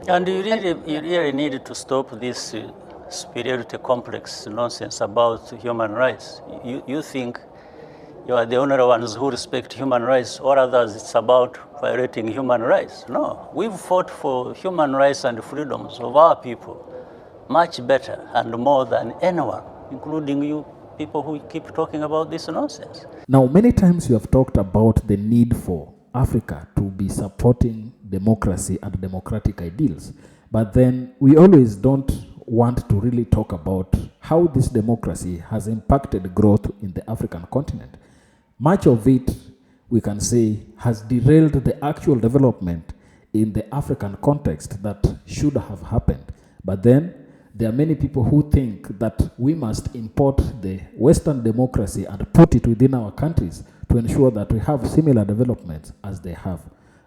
And you really need to stop this superiority complex nonsense about human rights. You think you are the only ones who respect human rights, or others it's about violating human rights. No, we've fought for human rights and freedoms of our people much better and more than anyone, including you people who keep talking about this nonsense. Now, many times you have talked about the need for Africa to be supporting democracy and democratic ideals, but then we always don't want to really talk about how this democracy has impacted growth in the African continent. Much of it, we can say, has derailed the actual development in the African context that should have happened. But then there are many people who think that we must import the Western democracy and put it within our countries to ensure that we have similar developments as they have.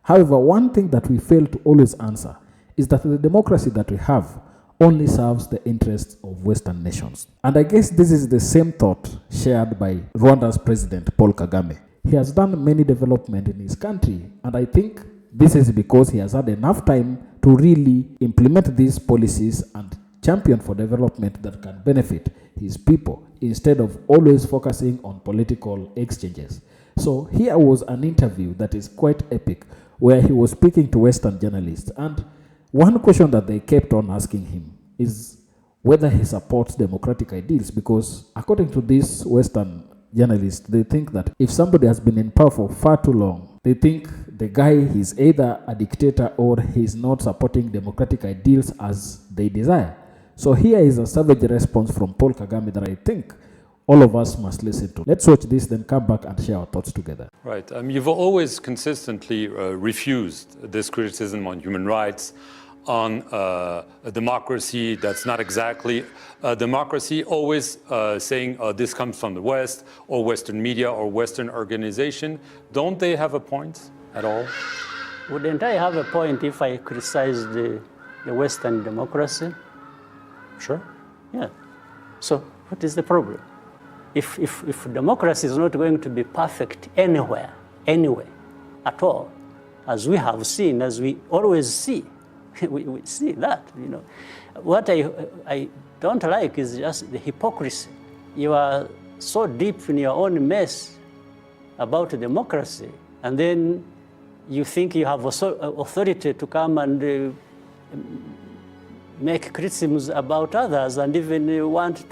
However, one thing that we fail to always answer is that the democracy that we have only serves the interests of Western nations. And I guess this is the same thought shared by Rwanda's president, Paul Kagame. He has done many development in his country, and I think this is because he has had enough time to really implement these policies and champion for development that can benefit his people, instead of always focusing on political exchanges. So here was an interview that is quite epic, where he was speaking to Western journalists, and one question that they kept on asking him is whether he supports democratic ideals, because according to these Western journalists, they think that if somebody has been in power for far too long, they think the guy is either a dictator or he's not supporting democratic ideals as they desire. So here is a savage response from Paul Kagame that I think all of us must listen to. Let's watch this, then come back and share our thoughts together. Right. You've always consistently refused this criticism on human rights, on a democracy that's not exactly a democracy, always saying this comes from the West, or Western media, or Western organization. Don't they have a point at all? Wouldn't I have a point if I criticized the Western democracy? Sure. Yeah. So what is the problem? If democracy is not going to be perfect anywhere, anyway, at all, as we have seen, as we always see, we see that, you know. What I don't like is just the hypocrisy. You are so deep in your own mess about democracy, and then you think you have authority to come and make criticisms about others, and even want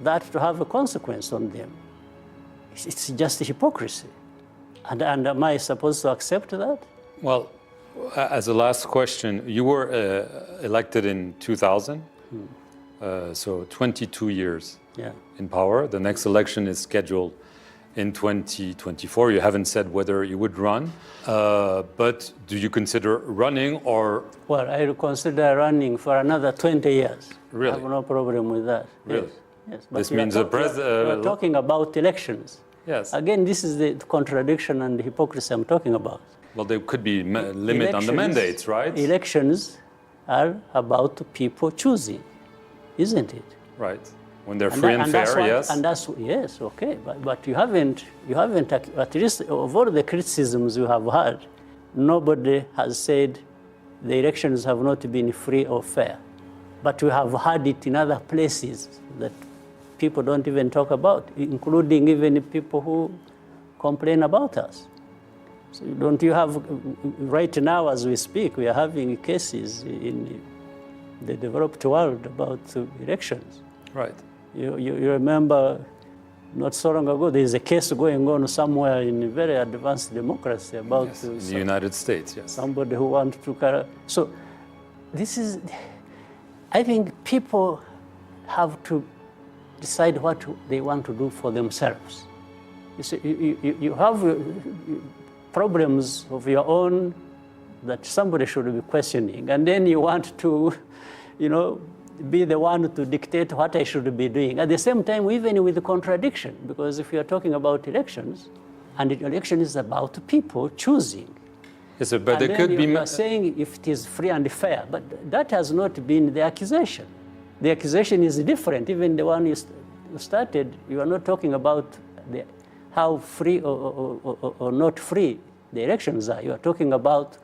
that to have a consequence on them. It's just hypocrisy. And am I supposed to accept that? Well, as a last question, you were elected in 2000, so 22 years in power. The next election is scheduled in 2024. You haven't said whether you would run, but do you consider running or? Well, I would consider running for another 20 years. Really? I have no problem with that. Really? Yes. But this means the president. We're talking about elections. Yes. Again, this is the contradiction and the hypocrisy I'm talking about. Well, there could be limit on the mandates, right? Elections are about people choosing, isn't it? Right. When they're free and fair, yes. And that's, yes, okay. But you haven't, at least of all the criticisms you have had, nobody has said the elections have not been free or fair. But we have had it in other places that people don't even talk about, including even people who complain about us. So don't you have, right now as we speak, we are having cases in the developed world about elections. Right. You remember not so long ago, there is a case going on somewhere in a very advanced democracy about in the United States, yes. Somebody who wants to. So this is, I think people have to decide what they want to do for themselves. You see, you have problems of your own that somebody should be questioning, and then you want to, be the one to dictate what I should be doing. At the same time, even with the contradiction, because if you are talking about elections, and the election is about people choosing. Yes, sir, but there could be. You are saying if it is free and fair, but that has not been the accusation. The accusation is different. Even the one you started, you are not talking about how free or not free the elections are. You are talking about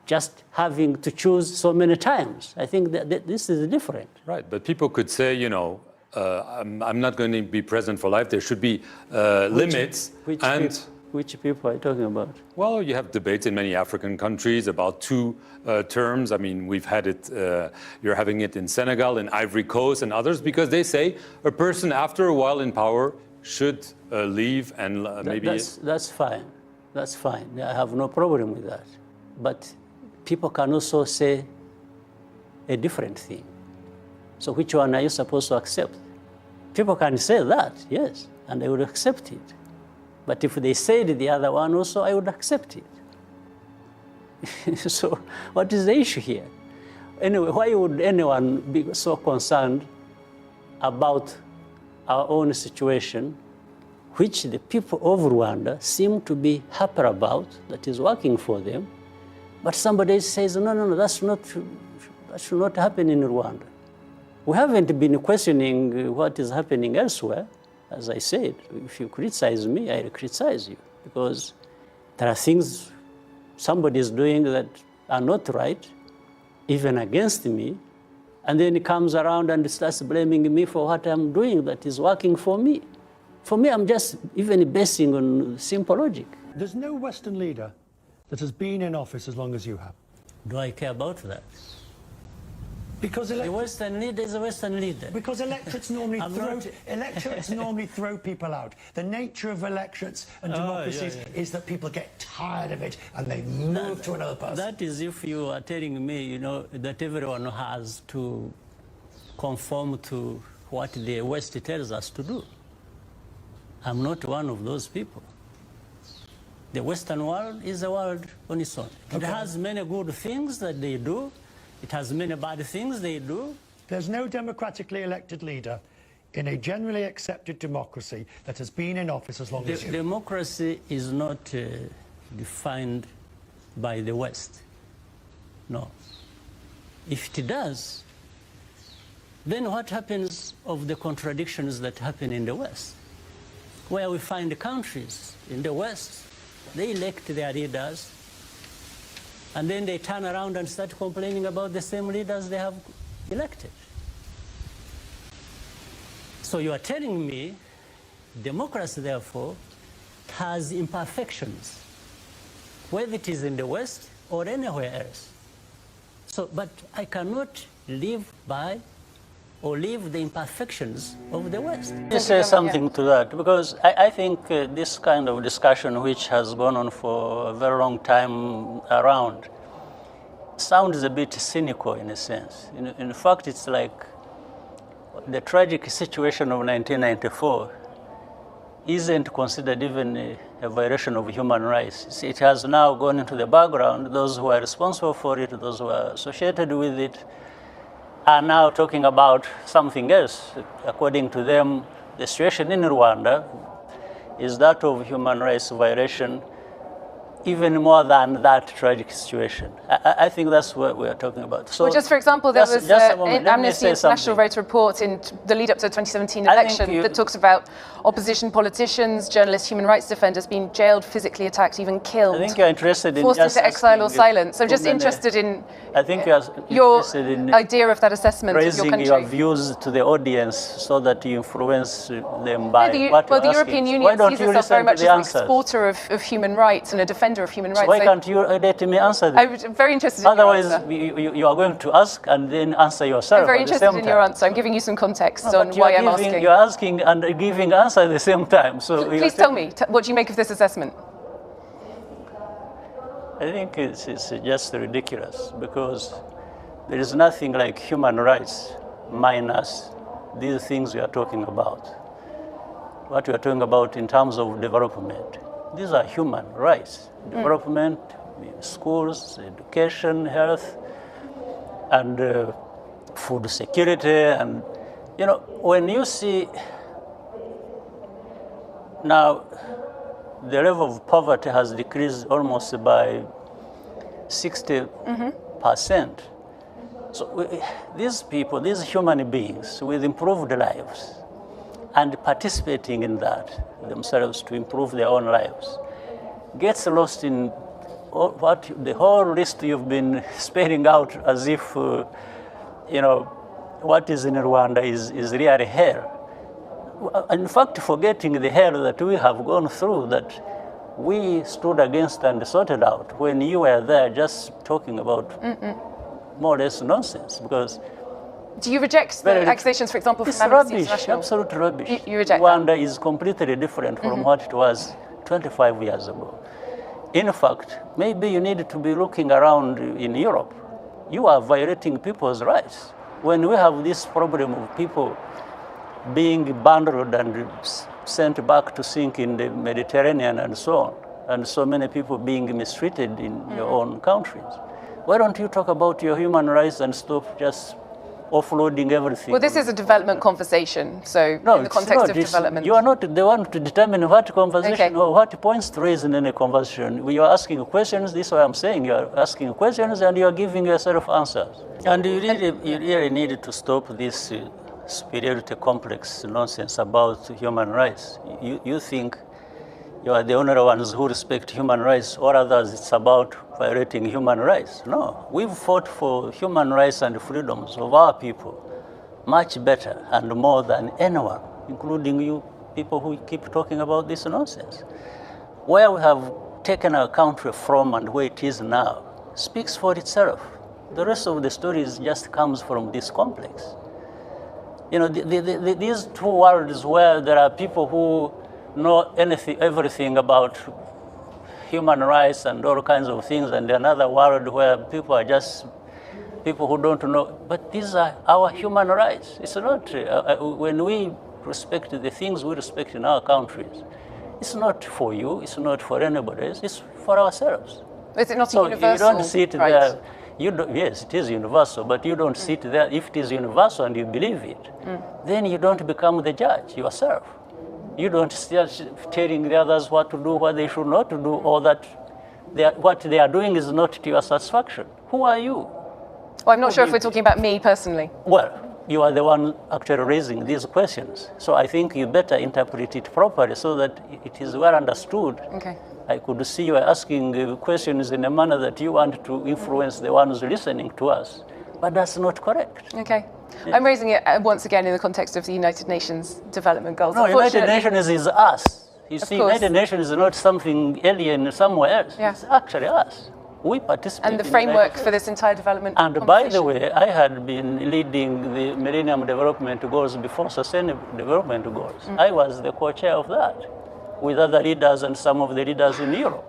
just having to choose so many times. I think that this is different. Right, but people could say, you know, I'm not going to be president for life. There should be limits. Which people are you talking about? Well, you have debates in many African countries about 2 terms. I mean, we've had it, you're having it in Senegal, in Ivory Coast and others, because they say a person after a while in power should leave and maybe... That's fine. That's fine. I have no problem with that. But people can also say a different thing. So which one are you supposed to accept? People can say that, yes, and I would accept it. But if they said the other one also, I would accept it. So what is the issue here? Anyway, why would anyone be so concerned about our own situation, which the people of Rwanda seem to be happy about, that is working for them, but somebody says, no, that should not happen in Rwanda. We haven't been questioning what is happening elsewhere. As I said, if you criticize me, I'll criticize you, because there are things somebody is doing that are not right, even against me, and then he comes around and starts blaming me for what I'm doing that is working for me. For me, I'm just even basing on simple logic. There's no Western leader that has been in office as long as you have. Do I care about that? Because the Western leader is a Western leader. Because electorates normally normally throw people out. The nature of electorates and democracies is that people get tired of it and they move to another person. That is if you are telling me, you know, that everyone has to conform to what the West tells us to do. I'm not one of those people. The Western world is a world on its own. It has many good things that they do. It has many bad things they do. There's no democratically elected leader in a generally accepted democracy that has been in office as long as you. Democracy is not defined by the West. No. If it does, then what happens of the contradictions that happen in the West? Where we find the countries in the West, they elect their leaders, and then they turn around and start complaining about the same leaders they have elected. So you are telling me democracy, therefore, has imperfections, whether it is in the West or anywhere else. So, but I cannot live by or leave the imperfections of the West. Let me say something to that, because I think this kind of discussion, which has gone on for a very long time around, sounds a bit cynical in a sense. In fact, it's like the tragic situation of 1994 isn't considered even a violation of human rights. It has now gone into the background. Those who are responsible for it, those who are associated with it, are now talking about something else. According to them, the situation in Rwanda is that of human rights violation, even more than that tragic situation. I think that's what we are talking about. So, well, just for example, there was an Amnesty International wrote a report in the lead up to the 2017 election that talks about opposition politicians, journalists, human rights defenders being jailed, physically attacked, even killed. I think you're interested in forced into exile or silence. So I'm just interested in your idea of that assessment of your country. Raising your views to the audience so that you influence them by what the European Union sees itself very much as an exporter of human rights and a defender of human rights. So why can't you let me answer this? I'm very interested Otherwise, in your answer. you are going to ask and then answer yourself. I'm very interested in your answer. I'm giving you some context on why I'm asking. You're asking and giving answer at the same time. So please tell me, what do you make of this assessment? I think it's just ridiculous, because there is nothing like human rights minus these things we are talking about. What we are talking about in terms of development. These are human rights. Development, schools, education, health, and food security. And, you know, when you see now the level of poverty has decreased almost by 60%. So these people, these human beings with improved lives and participating in that themselves to improve their own lives, gets lost in what the whole list you've been spelling out as if, you know, what is in Rwanda is really hell. In fact, forgetting the hell that we have gone through, that we stood against and sorted out when you were there just talking about more or less nonsense. Because do you reject the accusations, for example, from Amnesty International? Absolute rubbish. You reject Rwanda that? is completely different from what it was 25 years ago. In fact, maybe you need to be looking around in Europe. You are violating people's rights. When we have this problem of people being bundled and sent back to sink in the Mediterranean and so on, and so many people being mistreated in your own countries, why don't you talk about your human rights and stop just offloading everything? Well, this is a development conversation, so no, in the context of development. You are not the one to determine what conversation or what points to raise in any conversation. We are asking questions, this is what I'm saying, you are asking questions and you are giving yourself answers. And you really need to stop this superiority complex nonsense about human rights. You think you are the only ones who respect human rights, or others it's about violating human rights. No, we've fought for human rights and freedoms of our people much better and more than anyone, including you people who keep talking about this nonsense. Where we have taken our country from and where it is now speaks for itself. The rest of the stories just comes from this complex. You know, these two worlds where there are people who know everything about human rights and all kinds of things, and another world where people are just people who don't know. But these are our human rights. It's not, when we respect the things we respect in our countries, it's not for you, it's not for anybody else, it's for ourselves. Is it not so universal? You don't sit there. Yes, it is universal, but you don't sit there. If it is universal and you believe it, then you don't become the judge yourself. You don't start telling the others what to do, what they should not to do, or that what they are doing is not to your satisfaction. Who are you? Well, I'm not sure if we're talking about me personally. Well, you are the one actually raising these questions. So I think you better interpret it properly so that it is well understood. Okay. I could see you asking questions in a manner that you want to influence the ones listening to us. But that's not correct. Okay. Yeah. I'm raising it once again in the context of the United Nations Development Goals. No, United Nations is us. You see, United Nations is not something alien somewhere else. Yeah. It's actually us. We participate. And the framework for this entire development. And by the way, I had been leading the Millennium Development Goals before Sustainable Development Goals. I was the co-chair of that, with other leaders and some of the leaders in Europe.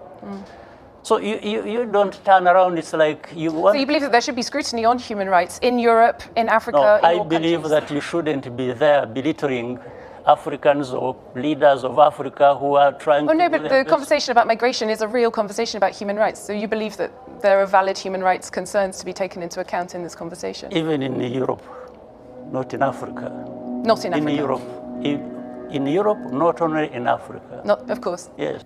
So you don't turn around, it's like you want... So you believe that there should be scrutiny on human rights in Europe, in Africa, No, in I believe that you shouldn't be there belittling Africans or leaders of Africa who are trying to... Oh no, but the conversation about migration is a real conversation about human rights. So you believe that there are valid human rights concerns to be taken into account in this conversation? Even in Europe, not in Africa. Not in Africa? In Europe. In Europe, not only in Africa. Not, of course. Yes.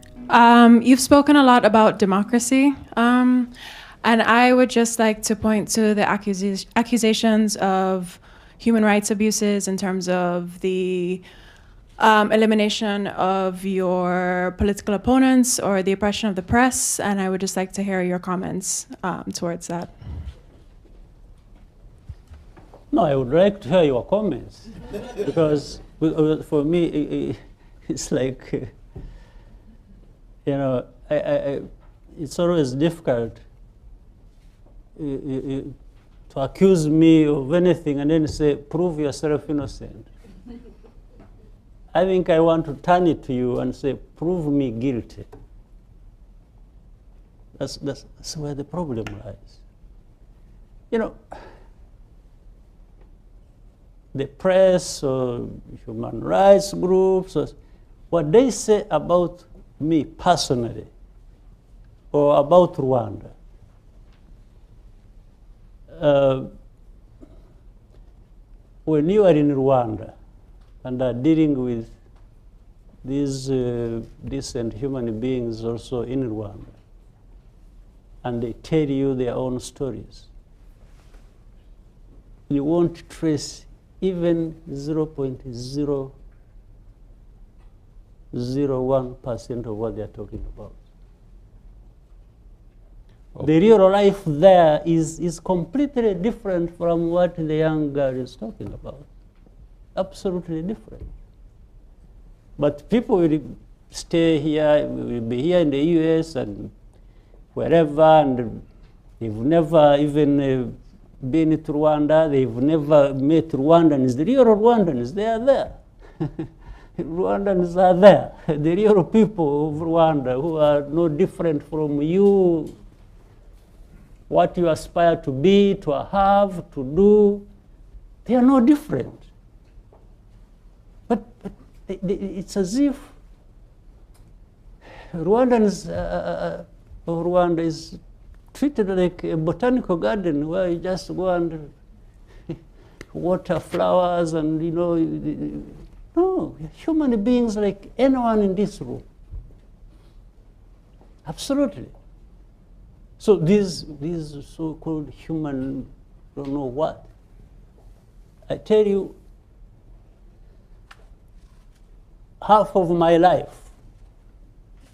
You've spoken a lot about democracy, and I would just like to point to the accusations of human rights abuses in terms of the elimination of your political opponents or the oppression of the press, and I would just like to hear your comments towards that. No, I would like to hear your comments, because for me, it's like, you know, it's always difficult to accuse me of anything and then say, prove yourself innocent. I think I want to turn it to you and say, prove me guilty. That's where the problem lies. You know, the press or human rights groups, or what they say about me personally or about Rwanda, when you are in Rwanda and are dealing with these decent human beings also in Rwanda, and they tell you their own stories, you won't trace even 0.001% of what they're talking about. Oh. The real life there is completely different from what the young girl is talking about. Absolutely different. But people will stay here, will be here in the US and wherever, and they've never even been to Rwanda, they've never met Rwandans. The real Rwandans, they are there. Rwandans are there. The real people of Rwanda who are no different from you, what you aspire to be, to have, to do, they are no different. But it's as if Rwandans, Rwanda is treated like a botanical garden where you just go and water flowers and, you know, no, human beings like anyone in this room. Absolutely. So these so-called human don't know what. I tell you, half of my life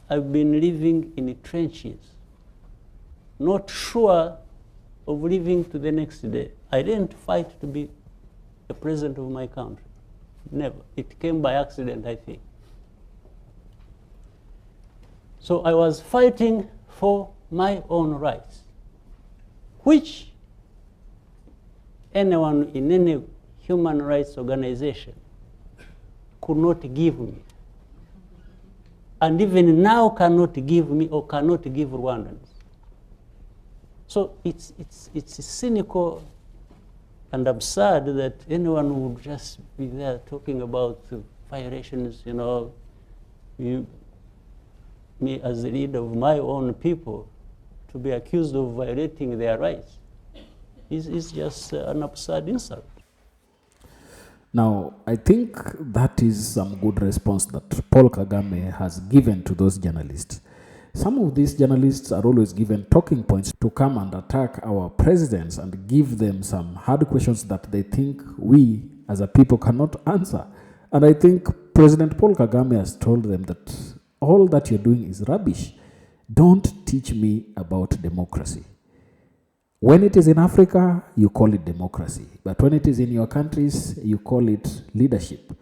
I've been living in the trenches, not sure of living to the next day. I didn't fight to be the president of my country. Never. It came by accident, I think. So I was fighting for my own rights, which anyone in any human rights organization could not give me. And even now cannot give me or cannot give Rwandans. So it's cynical and absurd that anyone would just be there talking about violations, you know, me as the leader of my own people to be accused of violating their rights. It's just an absurd insult. Now, I think that is some good response that Paul Kagame has given to those journalists. Some of these journalists are always given talking points to come and attack our presidents and give them some hard questions that they think we as a people cannot answer. And I think President Paul Kagame has told them that all that you're doing is rubbish. Don't teach me about democracy. When it is in Africa, you call it democracy. But when it is in your countries, you call it leadership.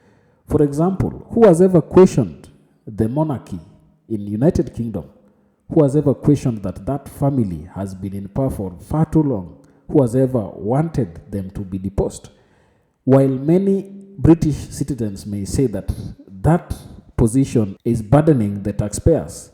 For example, who has ever questioned the monarchy in United Kingdom? Who has ever questioned that that family has been in power for far too long? Who has ever wanted them to be deposed? While many British citizens may say that that position is burdening the taxpayers,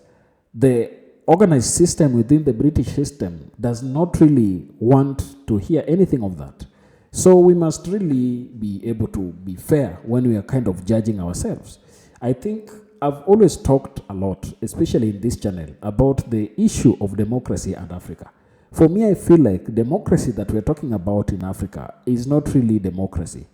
the organized system within the British system does not really want to hear anything of that. So we must really be able to be fair when we are kind of judging ourselves. I think I've always talked a lot, especially in this channel, about the issue of democracy and Africa. For me, I feel like democracy that we're talking about in Africa is not really democracy.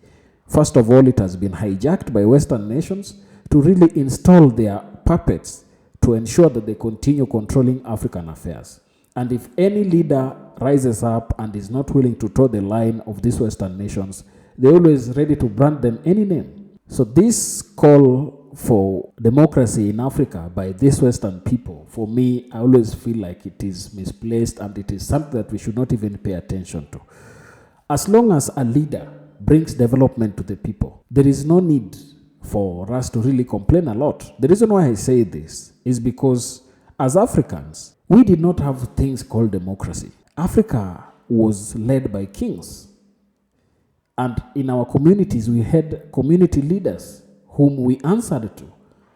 First of all, it has been hijacked by Western nations to really install their puppets to ensure that they continue controlling African affairs. And if any leader rises up and is not willing to toe the line of these Western nations, they're always ready to brand them any name. So this call for democracy in Africa by these Western people, for me, I always feel like it is misplaced and it is something that we should not even pay attention to. As long as a leader brings development to the people, there is no need for us to really complain a lot. The reason why I say this is because as Africans, we did not have things called democracy. Africa was led by kings. And in our communities, we had community leaders whom we answered to.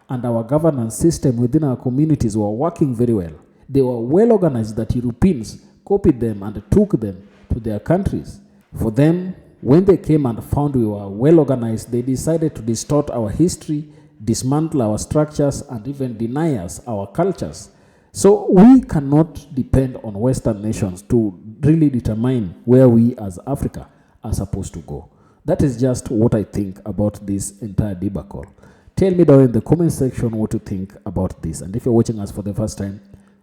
And our governance system within our communities were working very well. They were well organized that Europeans copied them and took them to their countries. For them, when they came and found we were well organized, they decided to distort our history, dismantle our structures, and even deny us our cultures. So we cannot depend on Western nations to really determine where we as Africa are supposed to go. That is just what I think about this entire debacle. Tell me down in the comment section what you think about this. And if you're watching us for the first time,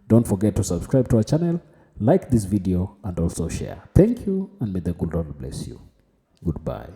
don't forget to subscribe to our channel, like this video, and also share. Thank you, and may the good Lord bless you. Goodbye.